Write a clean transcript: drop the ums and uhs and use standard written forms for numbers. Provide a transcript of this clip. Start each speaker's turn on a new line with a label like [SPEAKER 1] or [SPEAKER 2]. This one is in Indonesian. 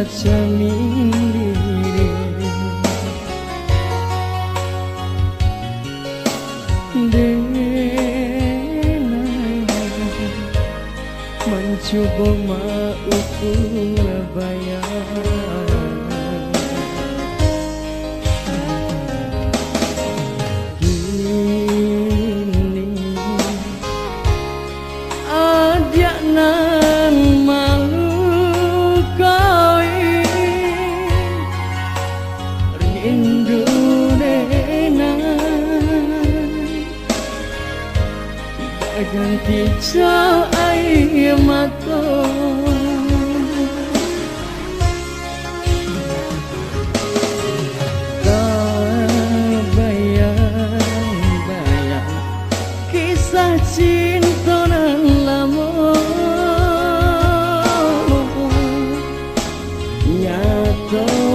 [SPEAKER 1] cemiri dena mencoba mau bayar gini ada nan malu koi rindu dena ganti jauh air mata bayang-bayang kisah cinta nan lama nyata